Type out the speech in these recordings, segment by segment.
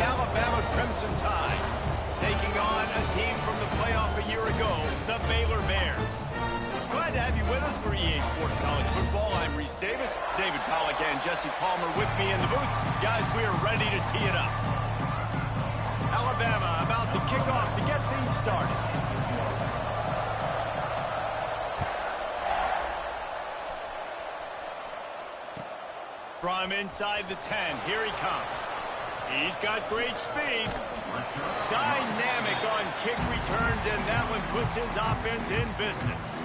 Alabama Crimson Tide, taking on a team from the playoff a year ago, the Baylor Bears. Glad to have you with us for EA Sports College Football. I'm Reese Davis, David Pollack and Jesse Palmer with me in the booth. Guys, we are ready to tee it up. Alabama about to kick off to get things started. From inside the 10, here he comes. He's got great speed. Dynamic on kick returns, and that one puts his offense in business.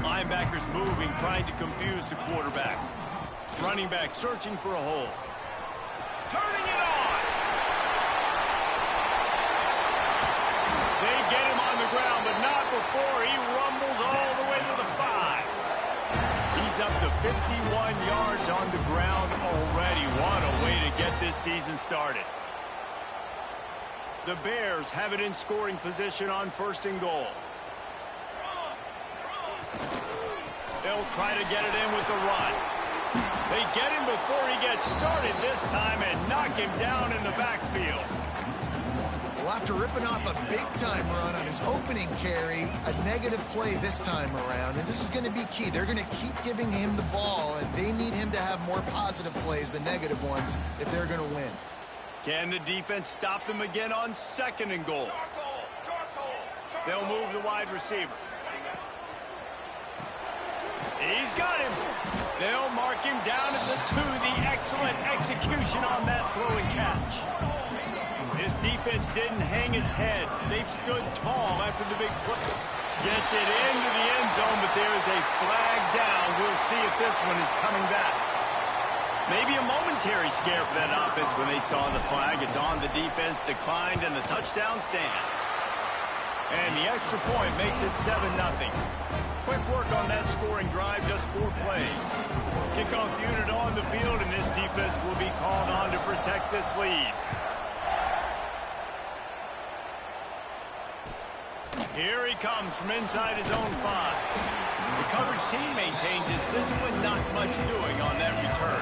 Linebackers moving, trying to confuse the quarterback. Running back searching for a hole. Turning it on! They get him on the ground, but not before he rumbles all the way to the 5. He's up to 51 yards on the ground already. What a way to get this season started. The Bears have it in scoring position on 1st and goal. They'll try to get it in with the run. They get him before he gets started this time and knock him down in the backfield. Well, after ripping off a big-time run on his opening carry, a negative play this time around, and this is going to be key. They're going to keep giving him the ball, and they need him to have more positive plays than negative ones if they're going to win. Can the defense stop them again on 2nd and goal? They'll move the wide receiver. He's got him. They'll mark him down at the 2. The excellent execution on that throw and catch. This defense didn't hang its head. They've stood tall after the big play. Gets it into the end zone, but there is a flag down. We'll see if this one is coming back. Maybe a momentary scare for that offense when they saw the flag. It's on the defense, declined, and the touchdown stands. And the extra point makes it 7-0. Quick work on that scoring drive, just 4 plays. Kickoff unit on the field, and this defense will be called on to protect this lead. Here he comes from inside his own 5. The coverage team maintains his discipline, not much doing on that return.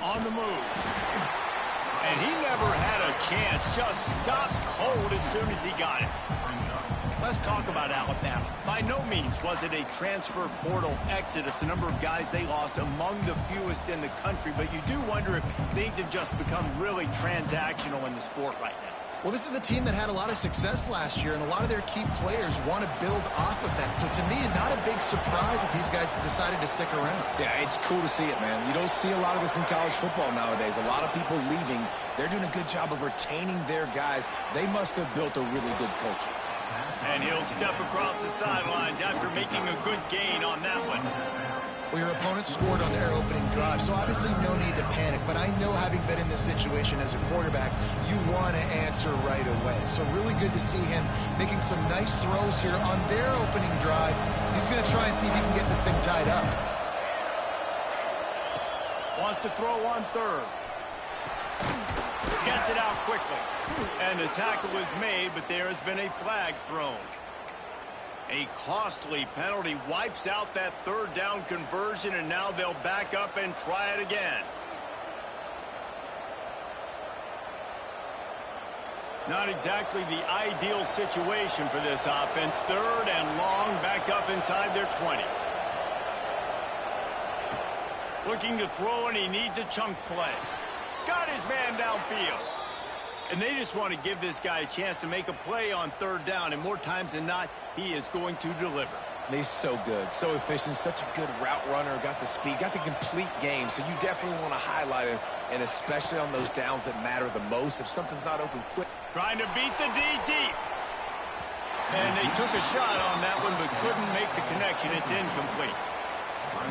On the move. And he never had a chance. Just stopped cold as soon as he got it. Let's talk about Alabama. By no means was it a transfer portal exodus. The number of guys they lost among the fewest in the country. But you do wonder if things have just become really transactional in the sport right now. Well, this is a team that had a lot of success last year, and a lot of their key players want to build off of that. So to me, not a big surprise that these guys have decided to stick around. Yeah, it's cool to see it, man. You don't see a lot of this in college football nowadays. A lot of people leaving. They're doing a good job of retaining their guys. They must have built a really good culture. And he'll step across the sidelines after making a good gain on that one. Well, your opponent scored on their opening drive, so obviously no need to panic. But I know, having been in this situation as a quarterback, you want to answer right away. So really good to see him making some nice throws here on their opening drive. He's going to try and see if he can get this thing tied up. Wants to throw on 3rd. Gets it out quickly. And the tackle is made, but there has been a flag thrown. A costly penalty wipes out that 3rd down conversion, and now they'll back up and try it again. Not exactly the ideal situation for this offense. 3rd and long, back up inside their 20. Looking to throw, and he needs a chunk play. Got his man downfield. And they just want to give this guy a chance to make a play on 3rd down, and more times than not, he is going to deliver. He's so good, so efficient, such a good route runner, got the speed, got the complete game, so you definitely want to highlight him, and especially on those downs that matter the most. If something's not open quick, Trying to beat the D deep. And they took a shot on that one, but couldn't make the connection. It's incomplete.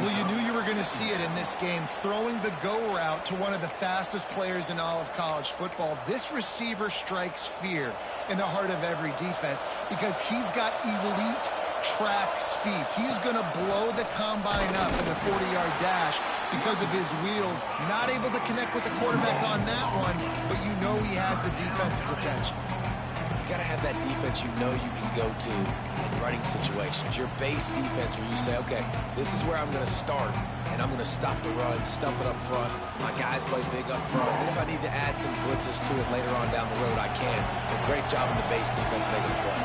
Well, you knew you were going to see it in this game, throwing the go route to one of the fastest players in all of college football. This receiver strikes fear in the heart of every defense because he's got elite track speed. He's going to blow the combine up in the 40-yard dash because of his wheels. Not able to connect with the quarterback on that one, but you know he has the defense's attention. You got to have that defense you know you can go to in running situations. Your base defense where you say, okay, this is where I'm going to start, and I'm going to stop the run, stuff it up front. My guys play big up front. And if I need to add some blitzes to it later on down the road, I can. A great job in the base defense making a play.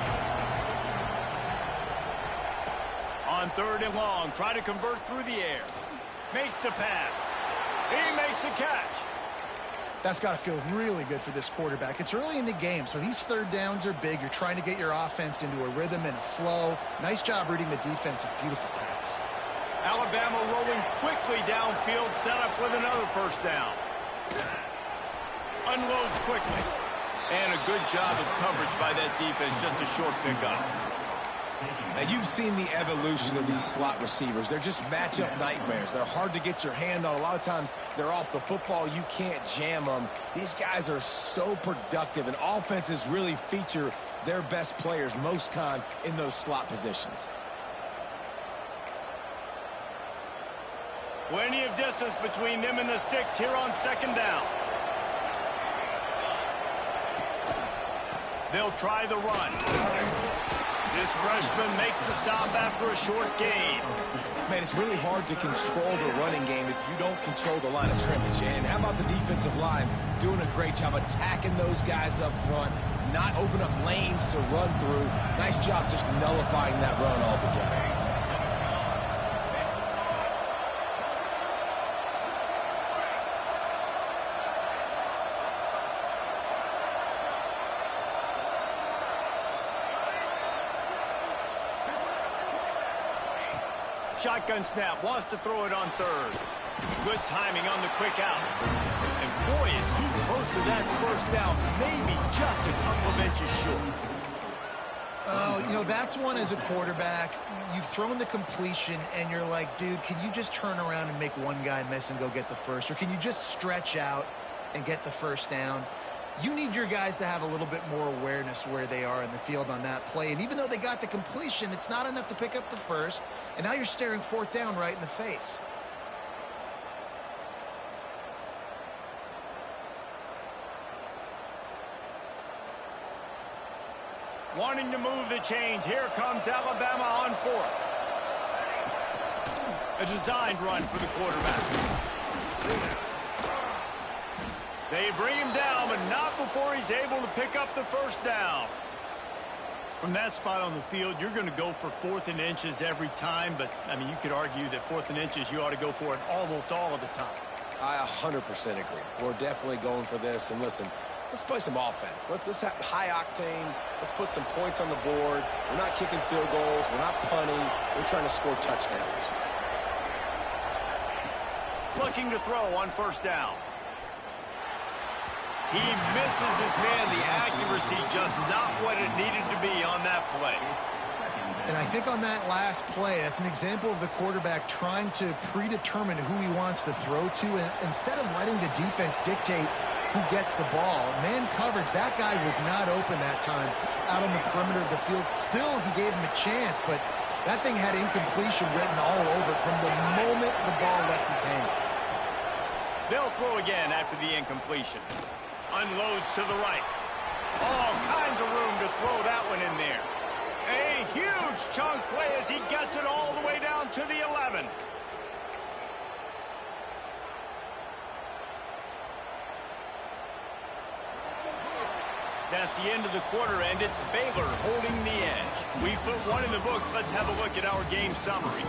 On 3rd and long, try to convert through the air. Makes the pass. He makes the catch. That's got to feel really good for this quarterback. It's early in the game, so these 3rd downs are big. You're trying to get your offense into a rhythm and a flow. Nice job reading the defense. A beautiful pass. Alabama rolling quickly downfield, set up with another 1st down. Unloads quickly. And a good job of coverage by that defense, just a short pickup. Now, you've seen the evolution of these slot receivers. They're just matchup nightmares. They're hard to get your hand on. A lot of times, they're off the football. You can't jam them. These guys are so productive, and offenses really feature their best players most time in those slot positions. Plenty of distance between them and the sticks here on 2nd down. They'll try the run. This freshman makes the stop after a short gain. Man, it's really hard to control the running game if you don't control the line of scrimmage. And how about the defensive line doing a great job attacking those guys up front, not open up lanes to run through. Nice job just nullifying that run altogether. Shotgun snap, wants to throw it on 3rd. Good timing on the quick out. And boy, is he close to that 1st down, maybe just a couple of inches short. Oh, you know, that's one as a quarterback. You've thrown the completion, and you're like, dude, can you just turn around and make one guy miss and go get the 1st? Or can you just stretch out and get the 1st down? You need your guys to have a little bit more awareness where they are in the field on that play. And even though they got the completion, it's not enough to pick up the 1st. And now you're staring 4th down right in the face. Wanting to move the chains. Here comes Alabama on 4th. A designed run for the quarterback. They bring him down, but not before he's able to pick up the 1st down. From that spot on the field, you're going to go for 4th and inches every time, but, I mean, you could argue that 4th and inches, you ought to go for it almost all of the time. I 100% agree. We're definitely going for this, and listen, let's play some offense. Let's have high octane. Let's put some points on the board. We're not kicking field goals. We're not punting. We're trying to score touchdowns. Looking to throw on 1st down. He misses his man. The accuracy just not what it needed to be on that play. And I think on that last play, that's an example of the quarterback trying to predetermine who he wants to throw to. And instead of letting the defense dictate who gets the ball, man coverage, that guy was not open that time out on the perimeter of the field. Still, he gave him a chance, but that thing had incompletion written all over it from the moment the ball left his hand. They'll throw again after the incompletion. Unloads to the right. All kinds of room to throw that one in there. A huge chunk play as he gets it all the way down to the 11. That's the end of the quarter, and it's Baylor holding the edge. We've put one in the books. Let's have a look at our game summary.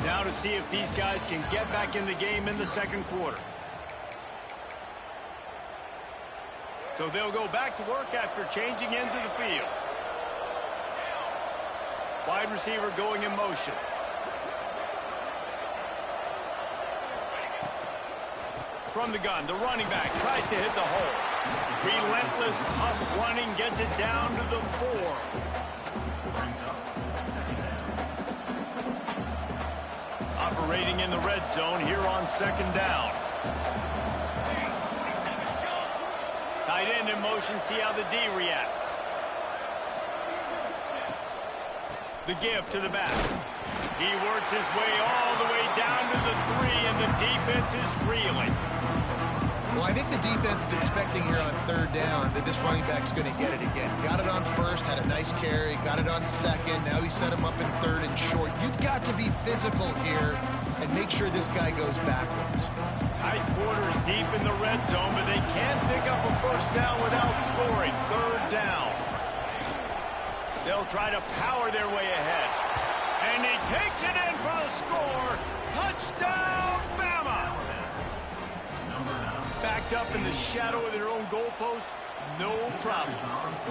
Now to see if these guys can get back in the game in the 2nd quarter. So they'll go back to work after changing into the field. Wide receiver going in motion. From the gun, the running back tries to hit the hole. Relentless, tough running gets it down to the 4. Operating in the red zone here on 2nd down. Tight end in motion, see how the D reacts. The give to the back. He works his way all the way down to the 3, and the defense is reeling. Well, I think the defense is expecting here on 3rd down that this running back's going to get it again. Got it on 1st, had a nice carry, got it on 2nd. Now he set him up in 3rd and short. You've got to be physical here and make sure this guy goes backwards. Tight quarters deep in the red zone, but they can't pick up a 1st down without scoring. 3rd down. They'll try to power their way ahead. And he takes it in for the score. Touchdown, Bama! Backed up in the shadow of their own goalpost, no problem.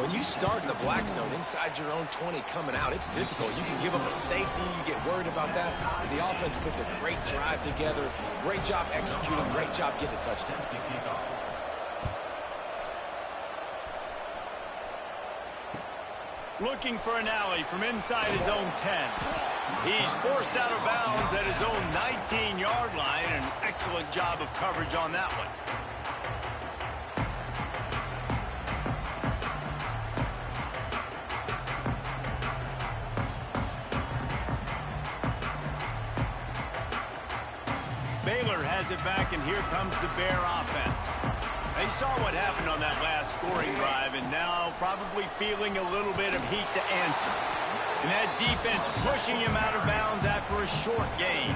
When you start in the black zone inside your own 20 coming out, it's difficult. You can give up a safety. You get worried about that. The offense puts a great drive together. Great job executing. Great job getting a touchdown. Looking for an alley from inside his own 10. He's forced out of bounds at his own 19-yard line. An excellent job of coverage on that one. Baylor has it back, and here comes the Bear offense. They saw what happened on that last scoring drive, and now probably feeling a little bit of heat to answer. And that defense pushing him out of bounds after a short gain.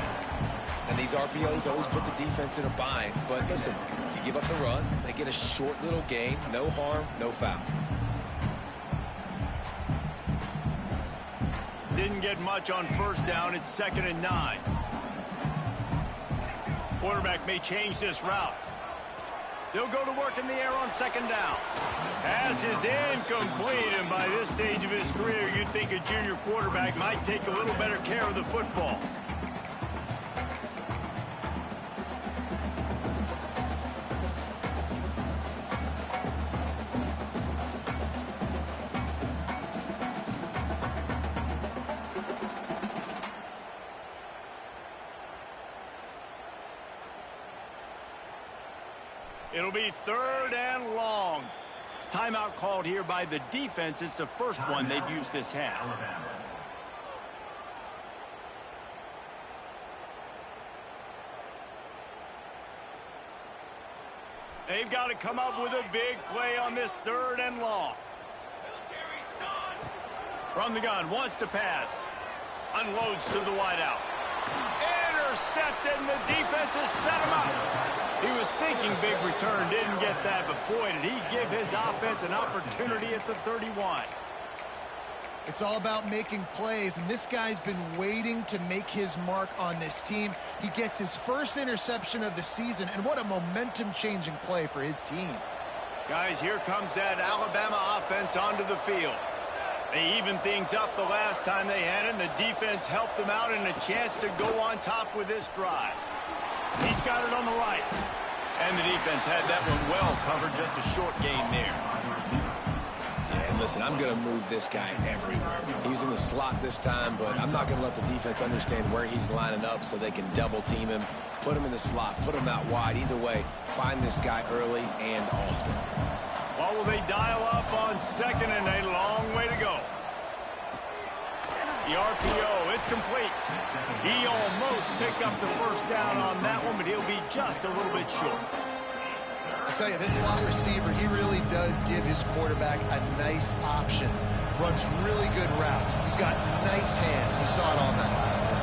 And these RPOs always put the defense in a bind. But listen, you give up the run, they get a short little gain, no harm, no foul. Didn't get much on 1st down. It's 2nd and 9. Quarterback may change this route. They'll go to work in the air on 2nd down. Pass is incomplete, and by this stage of his career, you'd think a junior quarterback might take a little better care of the football. It'll be 3rd and long. Timeout called here by the defense. It's the first one they've used this half. They've got to come up with a big play on this 3rd and long. From the gun, wants to pass. Unloads to the wideout. Intercepted, and the defense has set him up. He was thinking big return, didn't get that, but boy, did he give his offense an opportunity at the 31. It's all about making plays, and this guy's been waiting to make his mark on this team. He gets his first interception of the season, and what a momentum-changing play for his team. Guys, here comes that Alabama offense onto the field. They evened things up the last time they had it, and the defense helped them out and a chance to go on top with this drive. He's got it on the right. And the defense had that one well covered, just a short gain there. Yeah, and listen, I'm going to move this guy everywhere. He was in the slot this time, but I'm not going to let the defense understand where he's lining up so they can double team him, put him in the slot, put him out wide. Either way, find this guy early and often. Well, will they dial up on 2nd and a long way to go? The RPO, it's complete. He almost picked up the 1st down on that one, but he'll be just a little bit short. I tell you, this slot receiver, he really does give his quarterback a nice option. Runs really good routes. He's got nice hands. We saw it all night last play.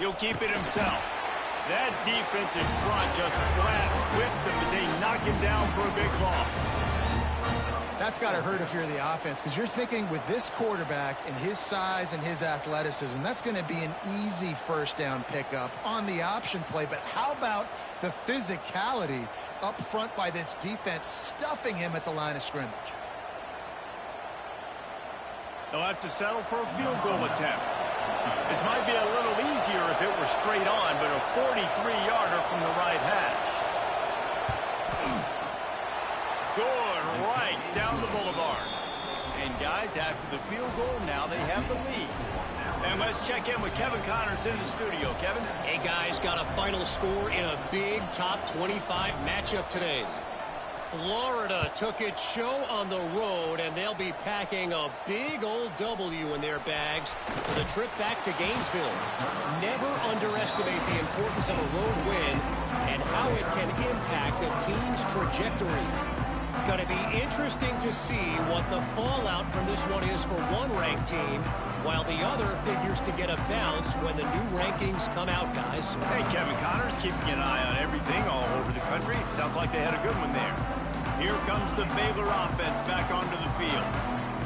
He'll keep it himself. That defensive front just flat whipped them as they knock him down for a big loss. That's got to hurt if you're the offense, because you're thinking with this quarterback and his size and his athleticism, that's going to be an easy 1st down pickup on the option play. But how about the physicality up front by this defense, stuffing him at the line of scrimmage? They'll have to settle for a field goal attempt. This might be a little easier if it were straight on, but a 43-yarder from the right hash. And guys, after the field goal, now they have the lead. And let's check in with Kevin Connors in the studio. Kevin? Hey, guys, got a final score in a big top 25 matchup today. Florida took its show on the road, and they'll be packing a big old W in their bags for the trip back to Gainesville. Never underestimate the importance of a road win and how it can impact a team's trajectory. Going to be interesting to see what the fallout from this one is for one ranked team, while the other figures to get a bounce when the new rankings come out, guys. Hey, Kevin Connors keeping an eye on everything all over the country. Sounds like they had a good one there. Here comes the Baylor offense back onto the field.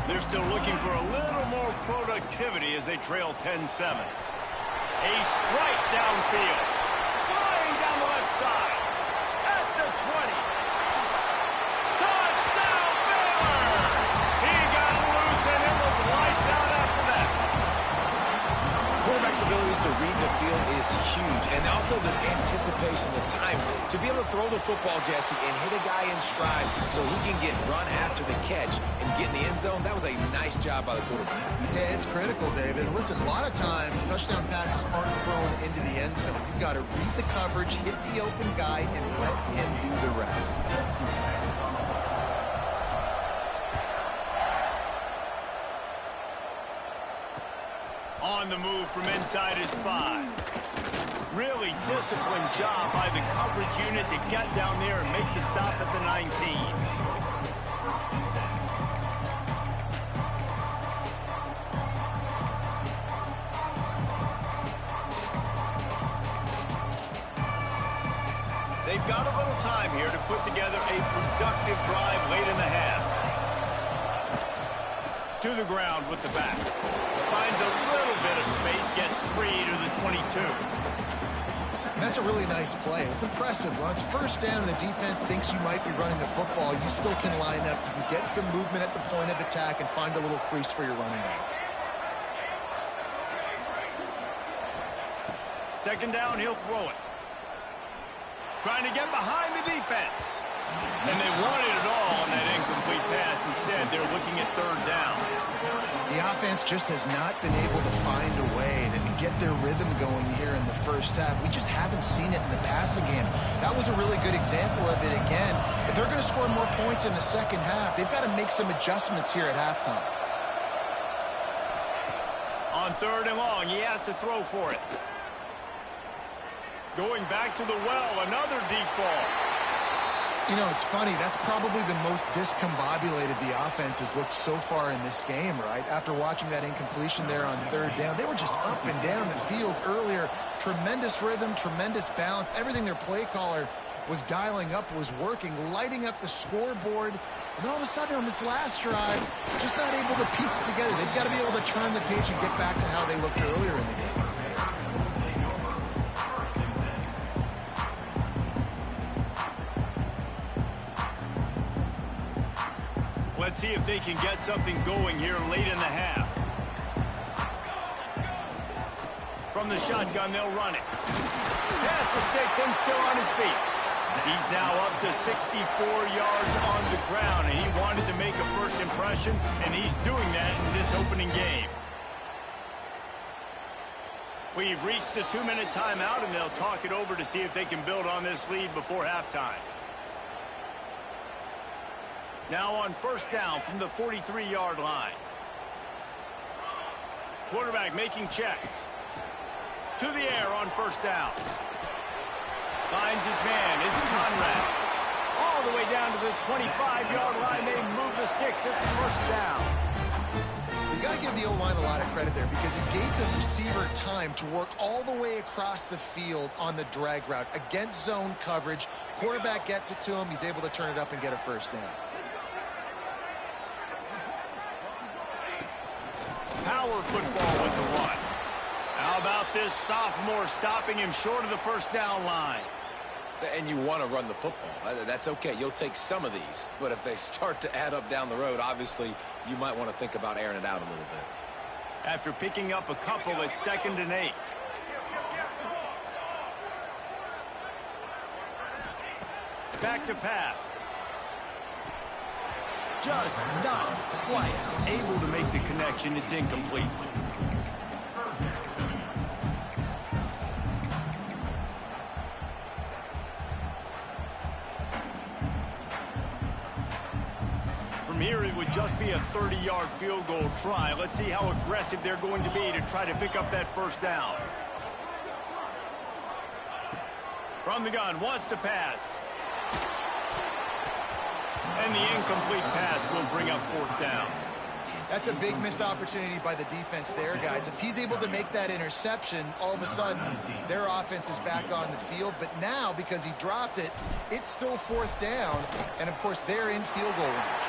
They're still looking for a little more productivity as they trail 10-7. A strike downfield. Flying down the left side. At the 20. Touchdown, Baylor! He got loose, and it was lights out after that. Quarterback's abilities to read the field is huge, and also the anticipation, the time to be able to throw the football, Jesse, and hit a guy in stride so he can get run after the catch and get in the end zone. That was a nice job by the quarterback. Yeah, it's critical, David. Listen, a lot of times touchdown passes aren't thrown into the end zone. You've got to read the coverage, hit the open guy, and let him do the rest. On the move from inside his 5. Really disciplined job by the coverage unit to get down there and make the stop at the 19. They've got a little time here to put together a productive drive late in the half. To the ground with the back. Finds a little bit of space, gets 3 to the 22. And that's a really nice play. It's impressive. When it's first down and the defense thinks you might be running the football, you still can line up. You can get some movement at the point of attack and find a little crease for your running back. Second down, he'll throw it. Trying to get behind the defense. And they wanted it all on that incomplete pass. Instead, they're looking at third down. The offense just has not been able to find a way to get their rhythm going here in the first half. We just haven't seen it in the passing game. That was a really good example of it again. If they're going to score more points in the second half, they've got to make some adjustments here at halftime. On third and long, he has to throw for it. Going back to the well, another deep ball. You know, it's funny. That's probably the most discombobulated the offense has looked so far in this game, right? After watching that incompletion there on third down, they were just up and down the field earlier. Tremendous rhythm, tremendous balance. Everything their play caller was dialing up was working, lighting up the scoreboard. And then all of a sudden on this last drive, just not able to piece it together. They've got to be able to turn the page and get back to how they looked earlier in the game. Let's see if they can get something going here late in the half. From the shotgun, they'll run it. Pass the sticks and still on his feet. He's now up to 64 yards on the ground, and he wanted to make a first impression, and he's doing that in this opening game. We've reached the 2-minute timeout, and they'll talk it over to see if they can build on this lead before halftime. Now on first down from the 43-yard line. Quarterback making checks. To the air on first down. Finds his man. It's Conrad. All the way down to the 25-yard line. They move the sticks at the first down. You got to give the O-line a lot of credit there because it gave the receiver time to work all the way across the field on the drag route against zone coverage. Quarterback gets it to him. He's able to turn it up and get a first down. Power football with the run. How about this sophomore stopping him short of the first down line? And you want to run the football. That's okay. You'll take some of these. But if they start to add up down the road, obviously, you might want to think about airing it out a little bit. After picking up a couple at 2nd and 8. Back to pass. Just not quite able to make the connection. It's incomplete. From here, it would just be a 30-yard field goal try. Let's see how aggressive they're going to be to try to pick up that first down. From the gun, wants to pass. And the incomplete pass will bring up fourth down. That's a big missed opportunity by the defense there, guys. If he's able to make that interception, all of a sudden, their offense is back on the field. But now, because he dropped it, it's still fourth down. And, of course, they're in field goal range.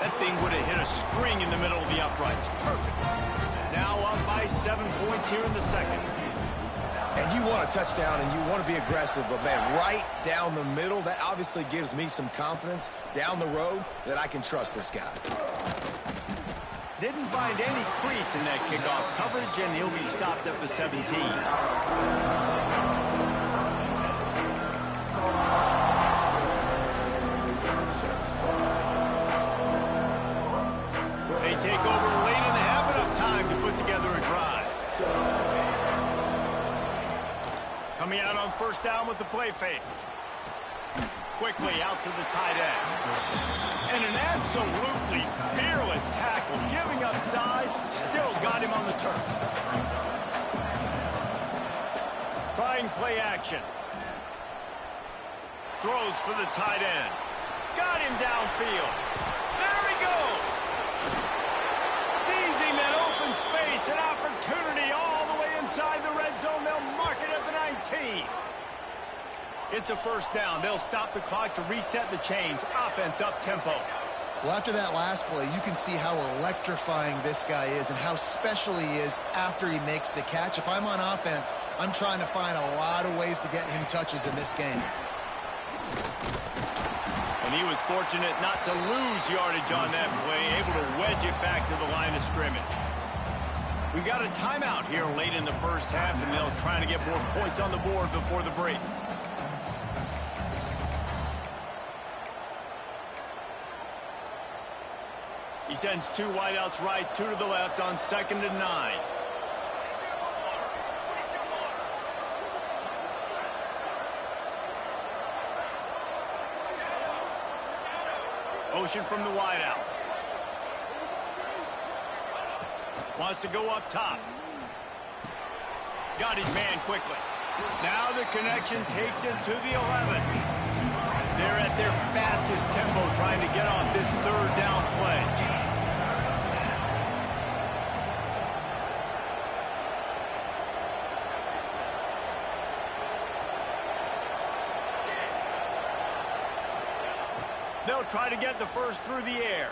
That thing would have hit a string in the middle of the uprights. Perfect. Now up by 7 points here in the second. And you want a touchdown and you want to be aggressive, but, man, right down the middle, that obviously gives me some confidence down the road that I can trust this guy. Didn't find any crease in that kickoff coverage, and he'll be stopped at the 17. They take over late in the half, enough time to put together a drive. Coming out on first down with the play fake. Quickly out to the tight end. And an absolutely fearless tackle, giving up size, still got him on the turf. Trying play action. Throws for the tight end. Got him downfield. There he goes. Seizing that open space, an opportunity all the way inside the red zone. They'll mark it at the 19. It's a first down. They'll stop the clock to reset the chains. Offense up tempo. Well, after that last play, you can see how electrifying this guy is and how special he is after he makes the catch. If I'm on offense, I'm trying to find a lot of ways to get him touches in this game. And he was fortunate not to lose yardage on that play, able to wedge it back to the line of scrimmage. We got a timeout here late in the first half, and they'll try to get more points on the board before the break. He sends two wideouts right, two to the left on 2nd and 9. Motion from the wideout. Wants to go up top. Got his man quickly. Now the connection takes it to the 11. They're at their fastest tempo trying to get off this third down play. They'll try to get the first through the air.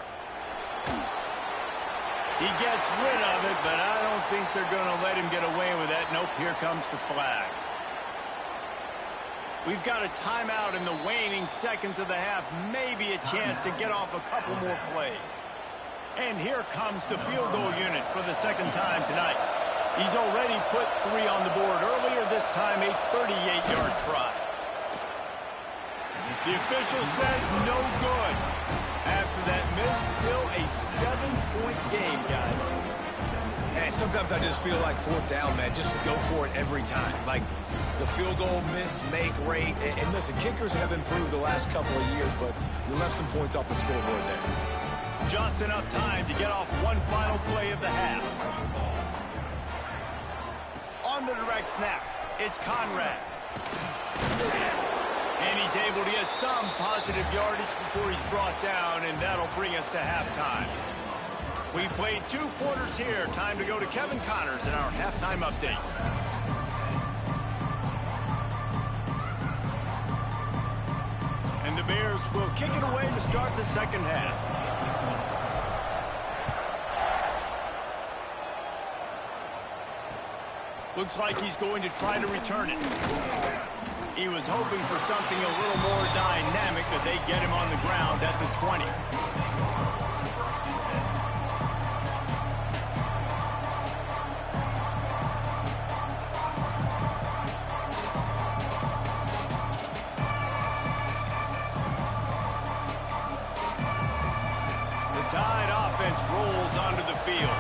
He gets rid of it, but I don't think they're going to let him get away with that. Nope, here comes the flag. We've got a timeout in the waning seconds of the half. Maybe a chance to get off a couple more plays. And here comes the field goal unit for the second time tonight. He's already put 3 on the board earlier, this time a 38-yard try. The official says no good. After that miss, still a 7-point game, guys. And sometimes I just feel like fourth down, man, just go for it every time. Like the field goal miss, make rate. And listen, kickers have improved the last couple of years, but you left some points off the scoreboard there. Just enough time to get off one final play of the half. On the direct snap, it's Conrad. And he's able to get some positive yardage before he's brought down, and that'll bring us to halftime. We played 2 quarters here. Time to go to Kevin Connors in our halftime update. And the Bears will kick it away to start the second half. Looks like he's going to try to return it. He was hoping for something a little more dynamic, but they get him on the ground at the 20. rolls onto the field.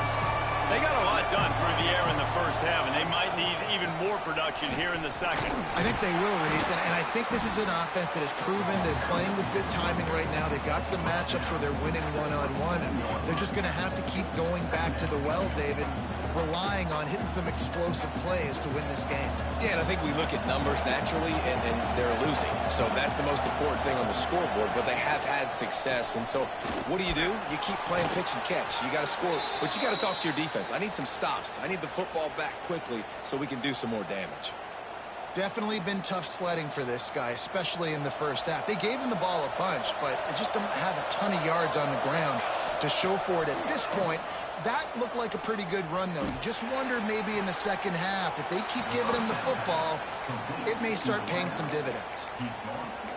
They got a lot done through the air in the first half, and they might need even more production here in the second. I think they will, Reese, and I think this is an offense that has proven they're playing with good timing right now. They've got some matchups where they're winning one-on-one, and they're just going to have to keep going back to the well, David, relying on hitting some explosive plays to win this game. Yeah, and I think we look at numbers naturally, and they're losing. So that's the most important thing on the scoreboard, but they have had success. And so what do? You keep playing pitch and catch. You got to score, but you got to talk to your defense. I need some stops. I need the football back quickly so we can do some more damage. Definitely been tough sledding for this guy, especially in the first half. They gave him the ball a bunch, but they just don't have a ton of yards on the ground to show for it at this point. That looked like a pretty good run, though. You just wonder maybe in the second half, if they keep giving him the football, it may start paying some dividends.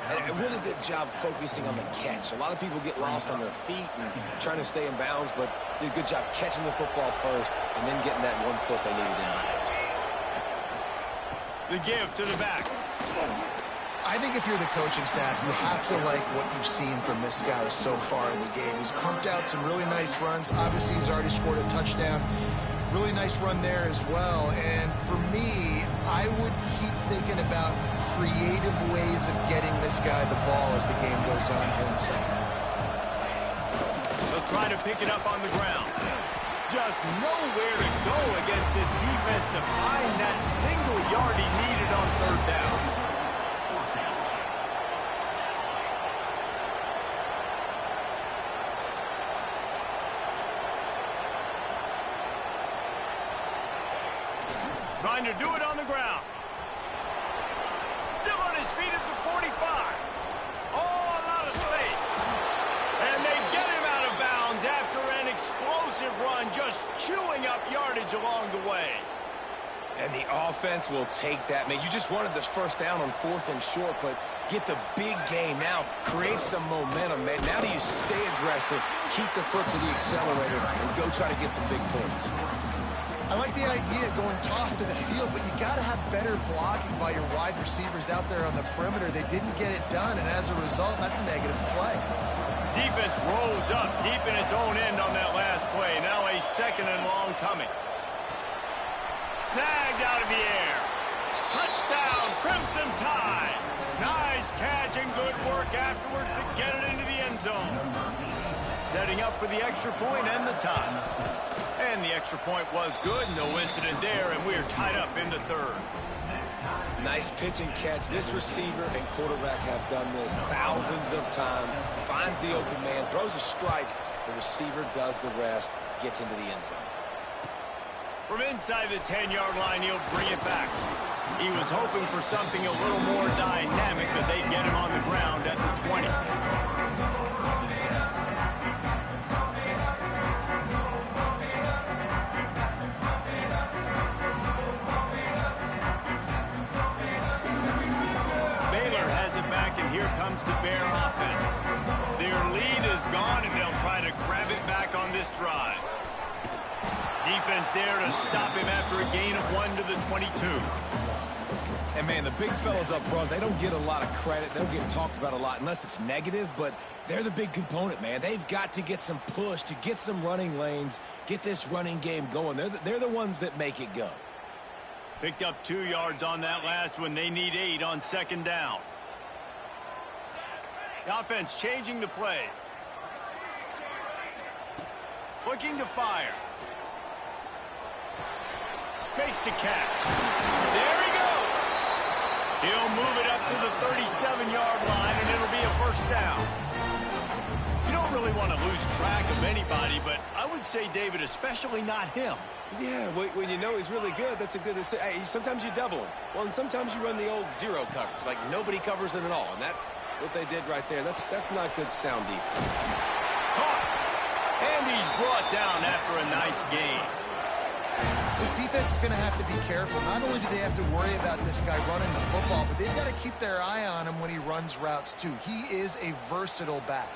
And a really good job focusing on the catch. A lot of people get lost on their feet and trying to stay in bounds, but did a good job catching the football first and then getting that 1 foot they needed in bounds. The give to the back. I think if you're the coaching staff, you have to like what you've seen from this guy so far in the game. He's pumped out some really nice runs. Obviously, he's already scored a touchdown. Really nice run there as well. And for me, I would keep thinking about creative ways of getting this guy the ball as the game goes on here in the second half. They'll try to pick it up on the ground. Just nowhere to go against this defense to find that single yard he needed on third down. Trying to do it on the ground. Still on his feet at the 45. Oh, a lot of space. And they get him out of bounds after an explosive run, just chewing up yardage along the way. And the offense will take that. Man, you just wanted this first down on 4th and short, but get the big gain now. Create some momentum, man. Now do you stay aggressive, keep the foot to the accelerator, and go try to get some big points. I like the idea of going toss to the field, but you got to have better blocking by your wide receivers out there on the perimeter. They didn't get it done, and as a result, that's a negative play. Defense rolls up deep in its own end on that last play. Now a 2nd and long coming. Snagged out of the air. Touchdown, Crimson Tide. Nice catch and good work afterwards to get it into the end zone. Setting up for the extra point and the tie. And the extra point was good. No incident there, and we are tied up in the 3rd. Nice pitch and catch. This receiver and quarterback have done this thousands of times. Finds the open man, throws a strike. The receiver does the rest, gets into the end zone. From inside the 10-yard line, he'll bring it back. He was hoping for something a little more dynamic, but they get him on the ground at the 20. Here comes the Bear offense. Their lead is gone, and they'll try to grab it back on this drive. Defense there to stop him after a gain of 1 to the 22. And, man, the big fellas up front, they don't get a lot of credit. They don't get talked about a lot unless it's negative, but they're the big component, man. They've got to get some push, to get some running lanes, get this running game going. They're the ones that make it go. Picked up 2 yards on that last one. They need 8 on 2nd down. The offense changing the play. Looking to fire. Makes the catch. There he goes. He'll move it up to the 37-yard line, and it'll be a 1st down. You don't really want to lose track of anybody, but I would say, David, especially not him. Yeah, when you know he's really good, that's a good... Hey, sometimes you double him. Well, and sometimes you run the old zero covers, like nobody covers it at all, and that's what they did right there. That's not good sound defense. Caught. And he's brought down after a nice gain. This defense is going to have to be careful. Not only do they have to worry about this guy running the football, but they've got to keep their eye on him when he runs routes, too. He is a versatile back.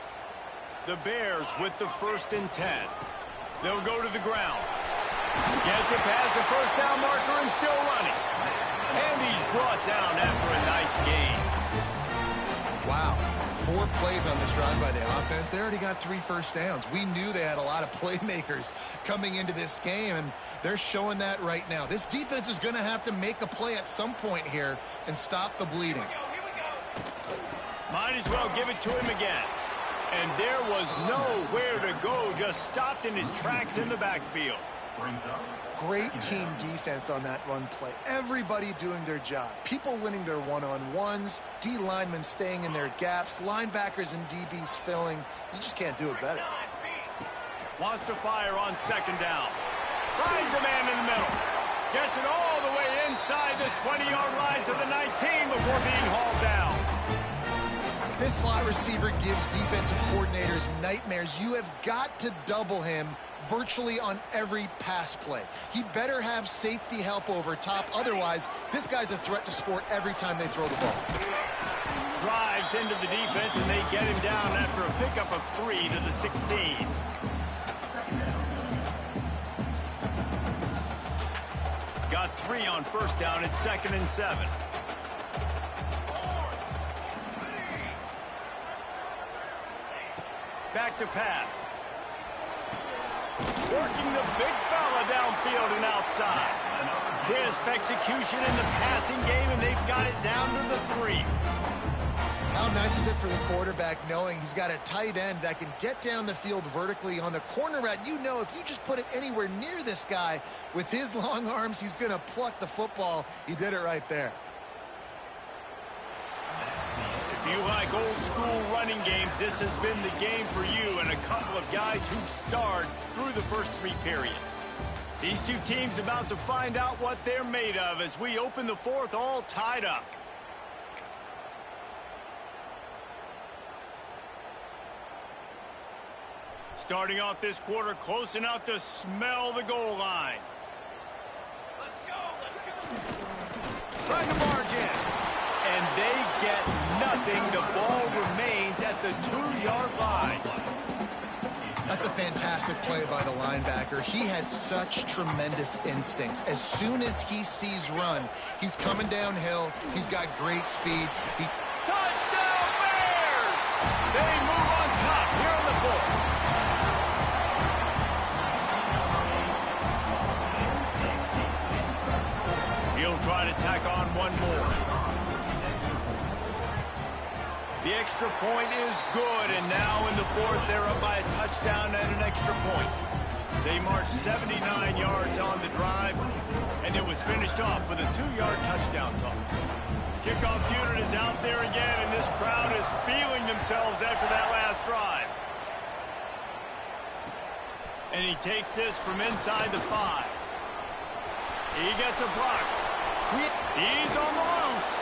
The Bears with the 1st and 10. They'll go to the ground. Gets it past the 1st down marker and still running. And he's brought down after a nice gain. Wow. 4 plays on this drive by the offense. They already got 3 first downs. We knew they had a lot of playmakers coming into this game, and they're showing that right now. This defense is going to have to make a play at some point here and stop the bleeding. Might as well give it to him again. And there was nowhere to go, just stopped in his tracks in the backfield. Great team defense on that run play. Everybody doing their job. People winning their one-on-ones, D linemen staying in their gaps, linebackers and DBs filling. You just can't do it better. Wants to fire on second down. Finds a man in the middle. Gets it all the way inside the 20-yard line to the 19 before being hauled down. This slot receiver gives defensive coordinators nightmares. You have got to double him virtually on every pass play. He better have safety help over top. Otherwise, this guy's a threat to score every time they throw the ball. Drives into the defense, and they get him down after a pickup of 3 to the 16. Got 3 on first down at 2nd and 7. Back to pass. Working the big fella downfield and outside. Crisp execution in the passing game, and they've got it down to the 3. How nice is it for the quarterback knowing he's got a tight end that can get down the field vertically on the corner route? You know, if you just put it anywhere near this guy with his long arms, he's going to pluck the football. He did it right there. If you like old school running games, this has been the game for you and a couple of guys who've starred through the first 3 periods. These two teams about to find out what they're made of as we open the 4th all tied up. Starting off this quarter close enough to smell the goal line. Let's go. Trying to march in. And they get nothing. The ball remains at the 2-yard line. That's a fantastic play by the linebacker. He has such tremendous instincts. As soon as he sees run, he's coming downhill. He's got great speed. Touchdown Bears! They move on top here on the 4th. He'll try to tack on one more. The extra point is good, and now in the 4th, they're up by a touchdown and an extra point. They marched 79 yards on the drive, and it was finished off with a 2-yard touchdown toss. Kickoff unit is out there again, and this crowd is feeling themselves after that last drive. And he takes this from inside the 5. He gets a block. He's on the loose.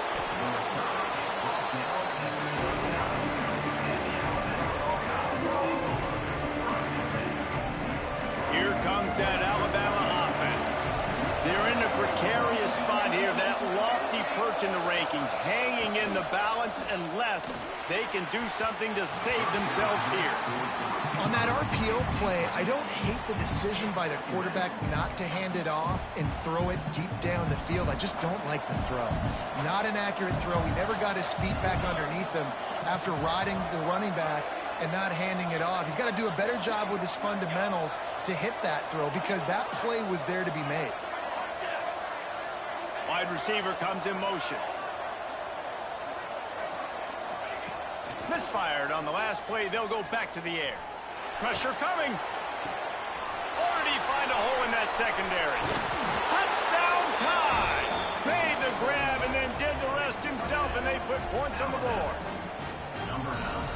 Here comes that Alabama offense. They're in a precarious spot here, that lofty perch in the rankings, hanging in the balance unless they can do something to save themselves here. On that RPO play, I don't hate the decision by the quarterback not to hand it off and throw it deep down the field. I just don't like the throw. Not an accurate throw. He never got his feet back underneath him after riding the running back and not handing it off. He's got to do a better job with his fundamentals to hit that throw because that play was there to be made. Wide receiver comes in motion. Misfired on the last play. They'll go back to the air. Pressure coming. Or did he find a hole in that secondary? Touchdown time! Made the grab and then did the rest himself, and they put points on the board.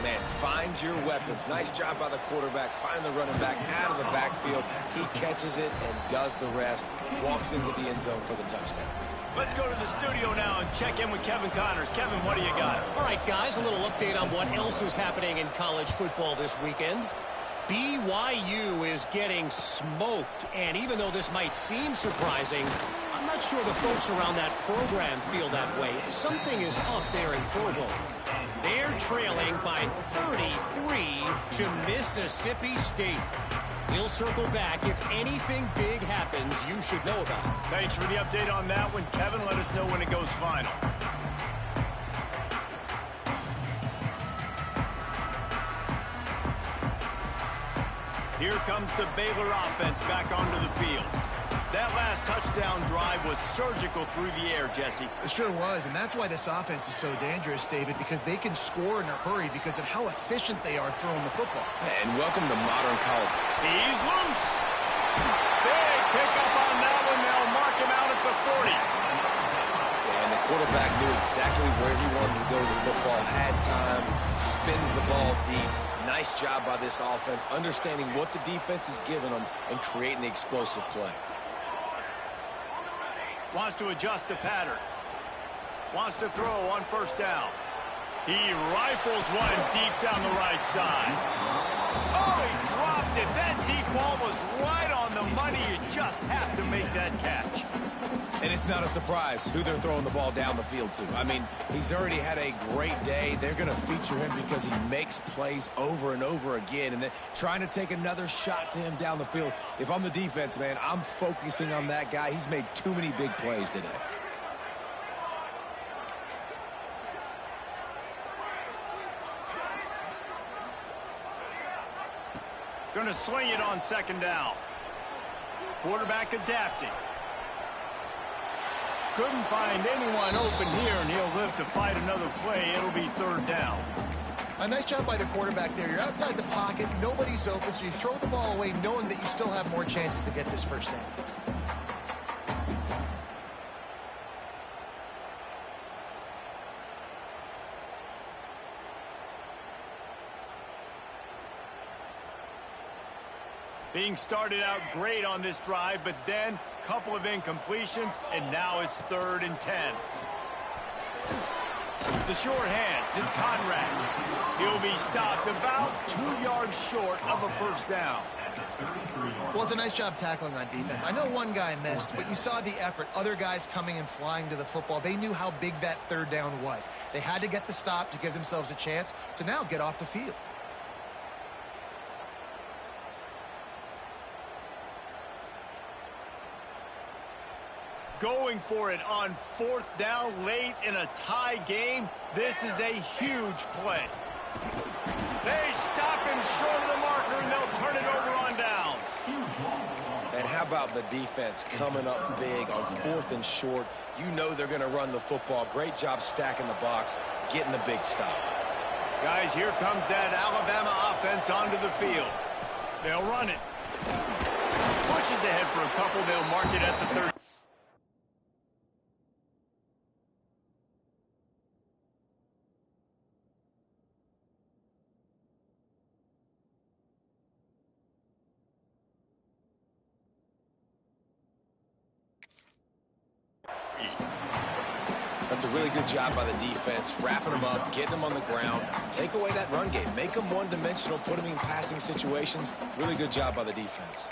Man, find your weapons. Nice job by the quarterback. Find the running back out of the backfield. He catches it and does the rest. Walks into the end zone for the touchdown. Let's go to the studio now and check in with Kevin Connors. Kevin, what do you got? All right, guys, a little update on what else is happening in college football this weekend. BYU is getting smoked, and even though this might seem surprising, I'm not sure the folks around that program feel that way. Something is up there in Provo. They're trailing by 33 to Mississippi State. We'll circle back. If anything big happens, you should know about it. Thanks for the update on that one, Kevin. Let us know when it goes final. Here comes the Baylor offense back onto the field. That last touchdown drive was surgical through the air, Jesse. It sure was, and that's why this offense is so dangerous, David, because they can score in a hurry because of how efficient they are throwing the football. And welcome to modern college. He's loose. Big pickup on that one. They'll mark him out at the 40. And the quarterback knew exactly where he wanted to go with the football, had time, spins the ball deep. Nice job by this offense, understanding what the defense is giving them and creating the explosive play. Wants to adjust the pattern. Wants to throw on first down. He rifles one deep down the right side. Oh, he dropped it. That deep ball was right on the money. You just have to make that catch. And it's not a surprise who they're throwing the ball down the field to. I mean, he's already had a great day. They're going to feature him because he makes plays over and over again. And then trying to take another shot to him down the field. If I'm the defense, man, I'm focusing on that guy. He's made too many big plays today. Going to sling it on second down. Quarterback adapting. Couldn't find anyone open here, and he'll live to fight another play. It'll be third down. A nice job by the quarterback there. You're outside the pocket, nobody's open, so you throw the ball away knowing that you still have more chances to get this first down. Being started out great on this drive, but then a couple of incompletions, and now it's 3rd and 10. The short hands, it's Conrad. He'll be stopped about 2 yards short of a first down. Well, it's a nice job tackling on defense. I know one guy missed, but you saw the effort. Other guys coming and flying to the football. They knew how big that third down was. They had to get the stop to give themselves a chance to now get off the field. Going for it on 4th down late in a tie game. This is a huge play. They stop him short of the marker, and they'll turn it over on downs. And how about the defense coming up big on 4th and short? You know they're going to run the football. Great job stacking the box, getting the big stop. Guys, here comes that Alabama offense onto the field. They'll run it. Pushes ahead for a couple. They'll mark it at the 30. That's a really good job by the defense, wrapping them up, getting them on the ground. Take away that run game. Make them one-dimensional, put them in passing situations. Really good job by the defense.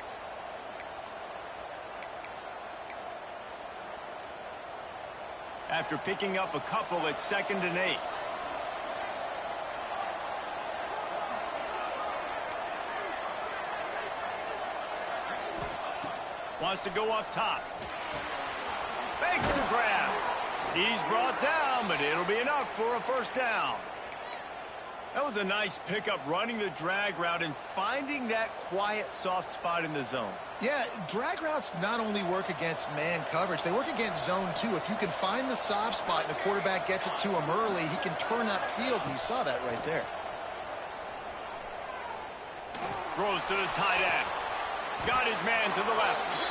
After picking up a couple at 2nd and 8. Wants to go up top. Fakes to grab. He's brought down, but it'll be enough for a first down. That was a nice pickup, running the drag route and finding that quiet, soft spot in the zone. Yeah, drag routes not only work against man coverage, they work against zone too. If you can find the soft spot and the quarterback gets it to him early, he can turn upfield, and you saw that right there. Throws to the tight end. Got his man to the left.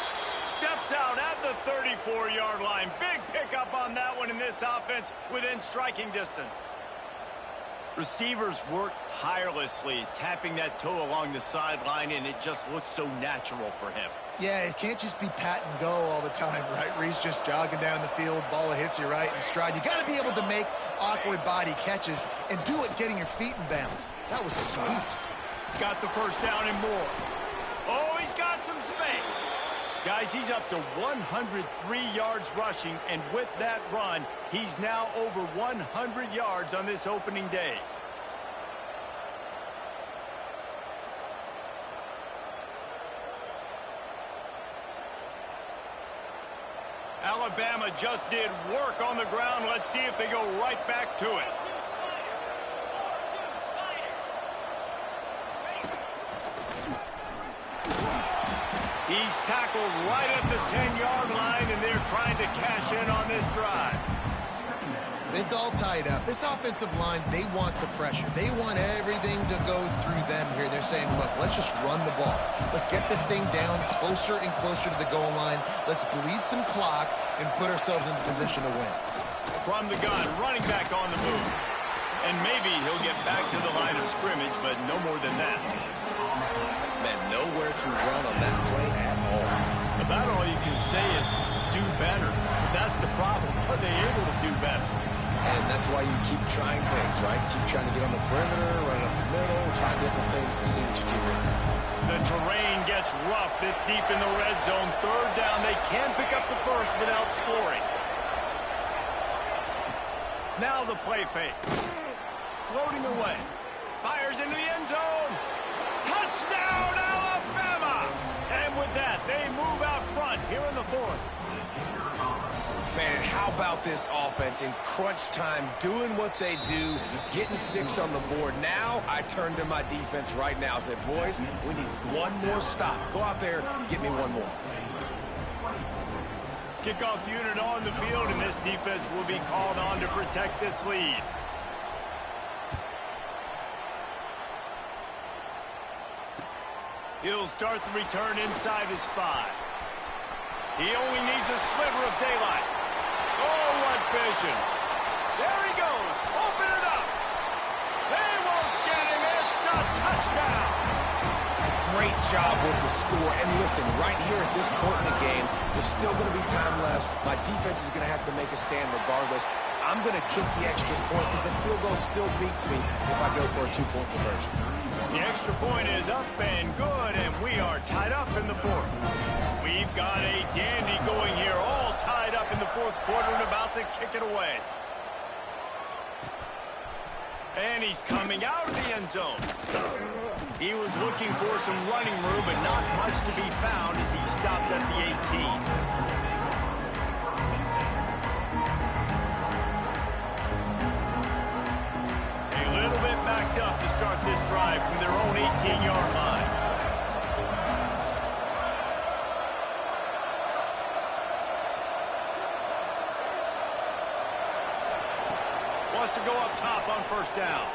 Steps out at the 34-yard line. Big pickup on that one in this offense within striking distance. Receivers work tirelessly, tapping that toe along the sideline, and it just looks so natural for him. Yeah, it can't just be pat and go all the time, right? Where he's just jogging down the field, ball hits you right in stride. You got to be able to make awkward body catches and do it getting your feet in bounds. That was sweet. Got the first down and more. Oh, he's got some space. Guys, he's up to 103 yards rushing, and with that run, he's now over 100 yards on this opening day. Alabama just did work on the ground. Let's see if they go right back to it. He's tackled right at the 10-yard line, and they're trying to cash in on this drive. It's all tied up. This offensive line, they want the pressure. They want everything to go through them here. They're saying, look, let's just run the ball. Let's get this thing down closer and closer to the goal line. Let's bleed some clock and put ourselves in position to win. From the gun, running back on the move. And maybe he'll get back to the line of scrimmage, but no more than that. Man, nowhere to run on that play at all. About all you can say is do better. But that's the problem. Are they able to do better? And that's why you keep trying things, right? Keep trying to get on the perimeter, running up the middle, trying different things to see what you can do. The terrain gets rough this deep in the red zone. Third down, they can pick up the first without scoring. Now the play fake. Floating away. Fires into the end zone. Touchdown, Alabama! And with that, they move out front here in the fourth. Man, and how about this offense in crunch time, doing what they do, getting 6 on the board. Now I turn to my defense right now and say, boys, we need one more stop. Go out there, get me one more. Kickoff unit on the field, and this defense will be called on to protect this lead. He'll start the return inside his 5. He only needs a sliver of daylight. Oh, what vision. There he goes. Open it up. They won't get him. It's a touchdown. Great job with the score. And listen, right here at this point in the game, there's still going to be time left. My defense is going to have to make a stand regardless. I'm going to kick the extra point because the field goal still beats me if I go for a 2-point conversion. The extra point is up and good, and we are tied up in the fourth. We've got a dandy going here, all tied up in the fourth quarter and about to kick it away. And he's coming out of the end zone. He was looking for some running room, but not much to be found as he stopped at the 18. Backed up to start this drive from their own 18-yard line. Wants to go up top on first down.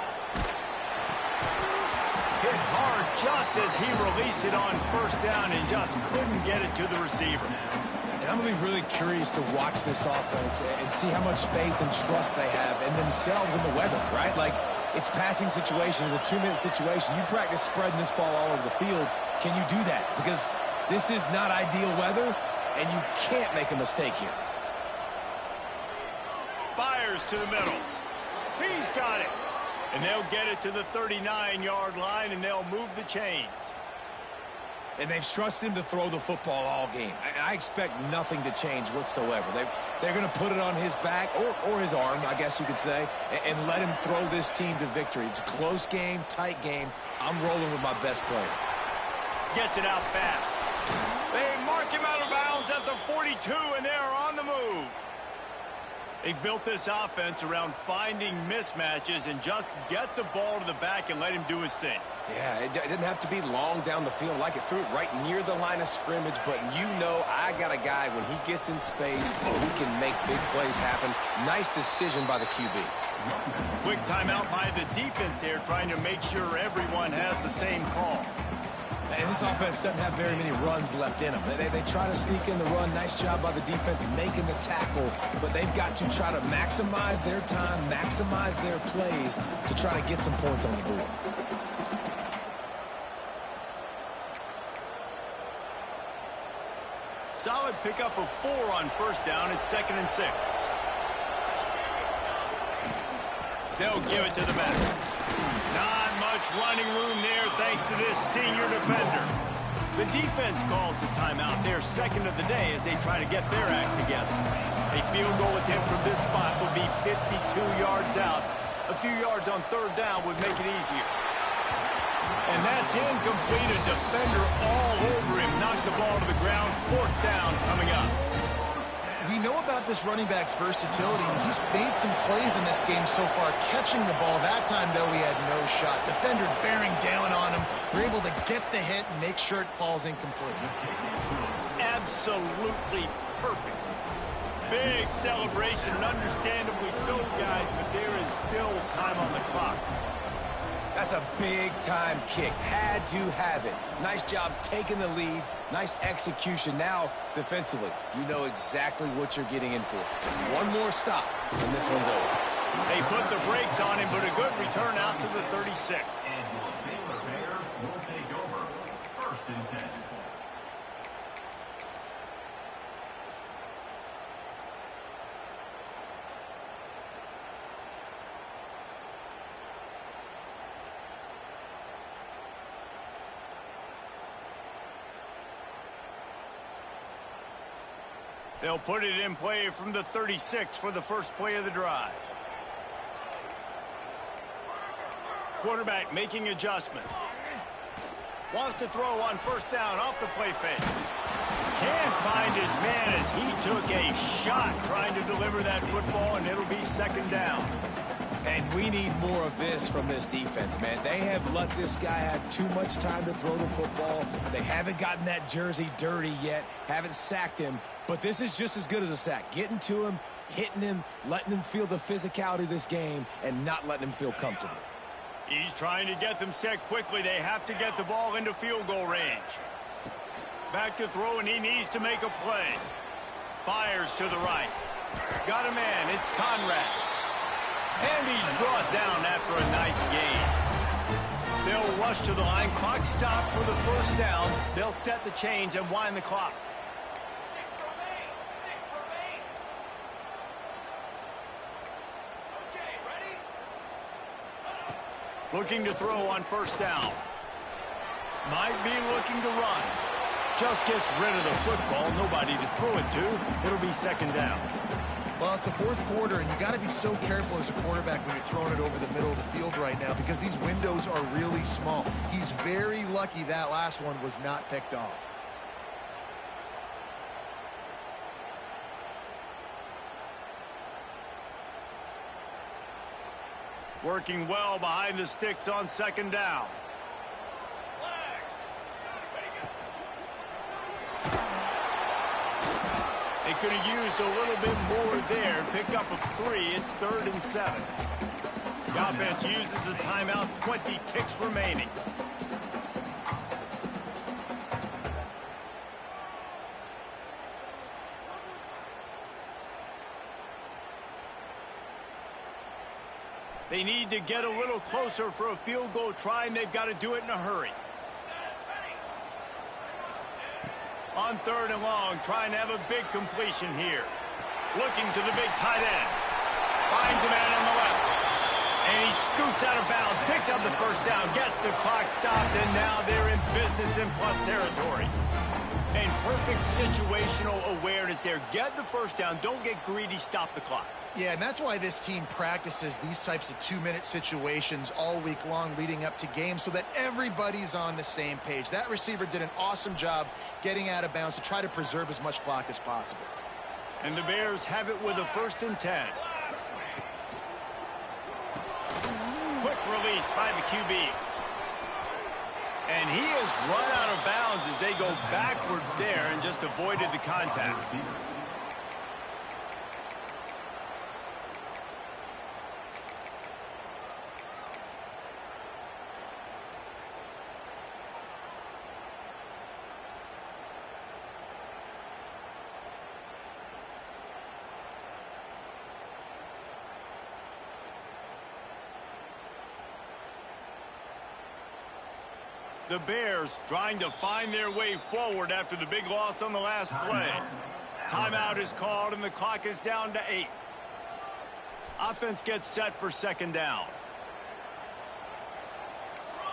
Hit hard just as he released it on first down and just couldn't get it to the receiver. And I'm going to be really curious to watch this offense and see how much faith and trust they have in themselves and the weather, right? Like, it's passing situation. It's a 2-minute situation. You practice spreading this ball all over the field. Can you do that? Because this is not ideal weather, and you can't make a mistake here. Fires to the middle. He's got it. And they'll get it to the 39-yard line, and they'll move the chains. And they've trusted him to throw the football all game. I expect nothing to change whatsoever. They're going to put it on his back, or his arm, I guess you could say, and let him throw this team to victory. It's a close game, tight game. I'm rolling with my best player. Gets it out fast. They mark him out of bounds at the 42, and they're on the move. They've built this offense around finding mismatches and just get the ball to the back and let him do his thing. Yeah, it didn't have to be long down the field. Like, it threw it right near the line of scrimmage, but you know I got a guy when he gets in space, he can make big plays happen. Nice decision by the QB. Quick timeout by the defense there, trying to make sure everyone has the same call. And this offense doesn't have very many runs left in them. They try to sneak in the run. Nice job by the defense making the tackle, but they've got to try to maximize their time, maximize their plays to try to get some points on the board. Solid pickup of 4 on first down. It's 2nd and 6. They'll give it to the back. Not much running room there thanks to this senior defender. The defense calls the timeout. They're second of the day as they try to get their act together. A field goal attempt from this spot would be 52 yards out. A few yards on third down would make it easier. And that's incomplete. A defender all over him. Knocked the ball to the ground. 4th down coming up. We know about this running back's versatility, and he's made some plays in this game so far, catching the ball. That time, though, he had no shot. Defender bearing down on him. We're able to get the hit and make sure it falls incomplete. Absolutely perfect. Big celebration, and understandably so, guys, but there is still time on the clock. That's a big-time kick. Had to have it. Nice job taking the lead. Nice execution. Now, defensively, you know exactly what you're getting in for. One more stop, and this one's over. They put the brakes on him, but a good return out to the 36. And the Baylor Bears will take over. 1st and 10. They'll put it in play from the 36 for the first play of the drive. Quarterback making adjustments. Wants to throw on 1st down off the play fake. Can't find his man as he took a shot trying to deliver that football, and it'll be 2nd down. And we need more of this from this defense, man. They have let this guy have too much time to throw the football. They haven't gotten that jersey dirty yet, haven't sacked him. But this is just as good as a sack. Getting to him, hitting him, letting him feel the physicality of this game, and not letting him feel comfortable. He's trying to get them set quickly. They have to get the ball into field goal range. Back to throw, and he needs to make a play. Fires to the right. Got a man. It's Conrad. And he's brought down after a nice gain. They'll rush to the line. Clock stopped for the 1st down. They'll set the chains and wind the clock. Looking to throw on 1st down. Might be looking to run. Just gets rid of the football. Nobody to throw it to. It'll be 2nd down. Well, it's the 4th quarter, and you got to be so careful as a quarterback when you're throwing it over the middle of the field right now because these windows are really small. He's very lucky that last one was not picked off. Working well behind the sticks on 2nd down. They could have used a little bit more there. Pick up a 3. It's 3rd and 7. The offense uses a timeout. 20 ticks remaining. They need to get a little closer for a field goal try, and they've got to do it in a hurry. On 3rd and long, trying to have a big completion here. Looking to the big tight end. Finds a man on the left. And he scoots out of bounds, picks up the 1st down, gets the clock stopped, and now they're in business in plus territory. And perfect situational awareness there. Get the 1st down, don't get greedy, stop the clock. Yeah, and that's why this team practices these types of 2-minute situations all week long leading up to games so that everybody's on the same page. That receiver did an awesome job getting out of bounds to try to preserve as much clock as possible. And the Bears have it with a 1st and 10. Quick release by the QB. And he has run out of bounds as they go backwards there and just avoided the contact. The Bears trying to find their way forward after the big loss on the last play. Timeout is called, and the clock is down to 8. Offense gets set for 2nd down.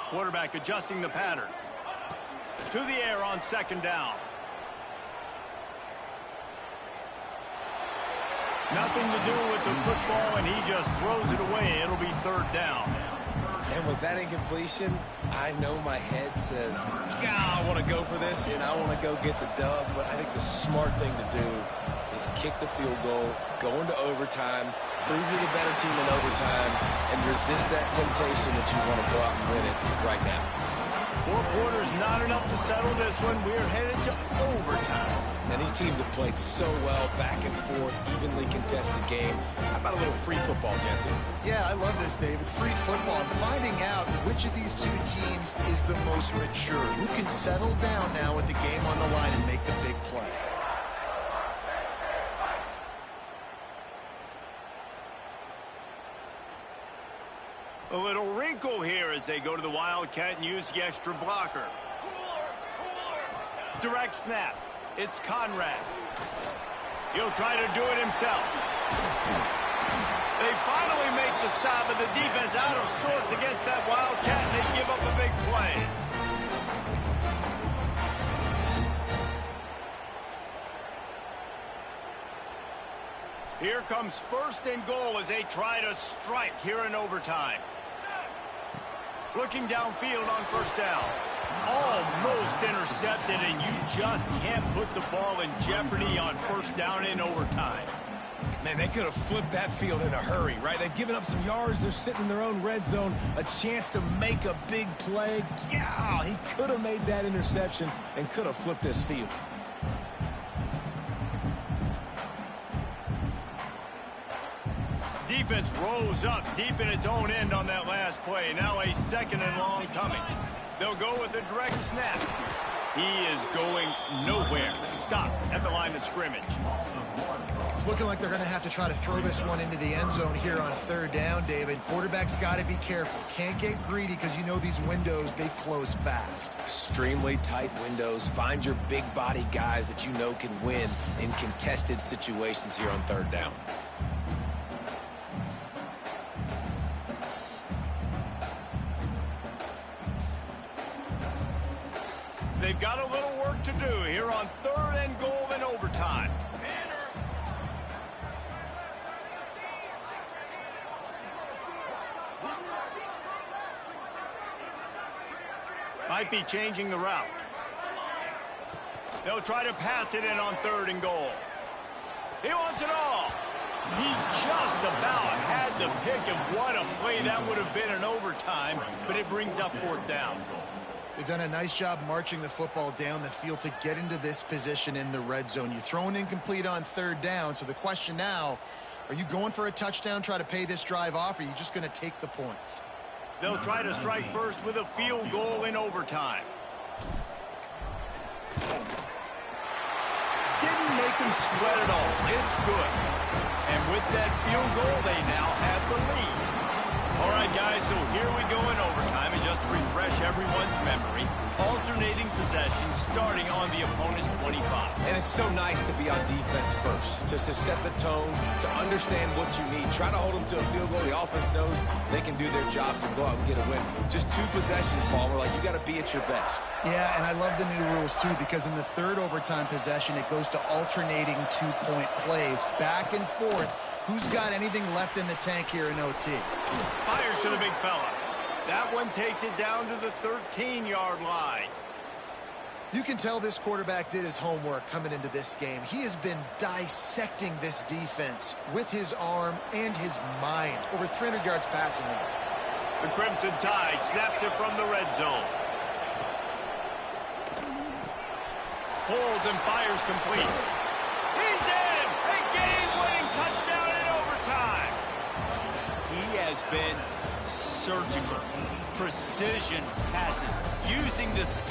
Quarterback adjusting the pattern. To the air on 2nd down. Nothing to do with the football, and he just throws it away. It'll be 3rd down. And with that incompletion, I know my head says, yeah, I want to go for this, and I want to go get the dub. But I think the smart thing to do is kick the field goal, go into overtime, prove you're the better team in overtime, and resist that temptation that you want to go out and win it right now. 4 quarters not enough to settle this one. We're headed to overtime. And these teams have played so well, back and forth, evenly contested game. How about a little free football, Jesse? Yeah, I love this, David. Free football. And finding out which of these two teams is the most mature. Who can settle down now with the game on the line and make the big play. A little wrinkle here as they go to the Wildcat and use the extra blocker. Direct snap. It's Conrad. He'll try to do it himself. They finally make the stop, but the defense out of sorts against that Wildcat, and they give up a big play. Here comes 1st and goal as they try to strike here in overtime. Looking downfield on 1st down. Almost intercepted, and you just can't put the ball in jeopardy on 1st down in overtime. Man, they could have flipped that field in a hurry, right? They've given up some yards. They're sitting in their own red zone. A chance to make a big play. Yeah, he could have made that interception and could have flipped this field. Defense rose up deep in its own end on that last play. Now a 2nd and long coming. They'll go with a direct snap. He is going nowhere. Stop at the line of scrimmage. It's looking like they're going to have to try to throw this one into the end zone here on 3rd down, David. Quarterback's got to be careful. Can't get greedy because you know these windows, they close fast. Extremely tight windows. Find your big body guys that you know can win in contested situations here on 3rd down. They've got a little work to do here on 3rd and goal in overtime. Might be changing the route. They'll try to pass it in on 3rd and goal. He wants it all. He just about had the pick, and what a play that would have been in overtime, but it brings up 4th down. They've done a nice job marching the football down the field to get into this position in the red zone. You're throwing incomplete on 3rd down, so the question now, are you going for a touchdown, try to pay this drive off, or are you just going to take the points? They'll try to strike first with a field goal in overtime. Didn't make them sweat at all. It's good. And with that field goal, they now have the lead. All right, guys, so here we go in overtime. And just to refresh everyone's memory, alternating possession starting on the opponent's 25. And it's so nice to be on defense first, to set the tone, to understand what you need. Try to hold them to a field goal. The offense knows they can do their job to go out and get a win. Just 2 possessions, Paul. We're like, you got to be at your best. Yeah, and I love the new rules, too, because in the 3rd overtime possession, it goes to alternating 2-point plays, back and forth. Who's got anything left in the tank here in OT? Fires to the big fella. That one takes it down to the 13-yard line. You can tell this quarterback did his homework coming into this game. He has been dissecting this defense with his arm and his mind. Over 300 yards passing. The Crimson Tide snaps it from the red zone. Pulls and fires complete. He's in! A game-winning touchdown in overtime. He has been surgical. Precision passes. Using the scout.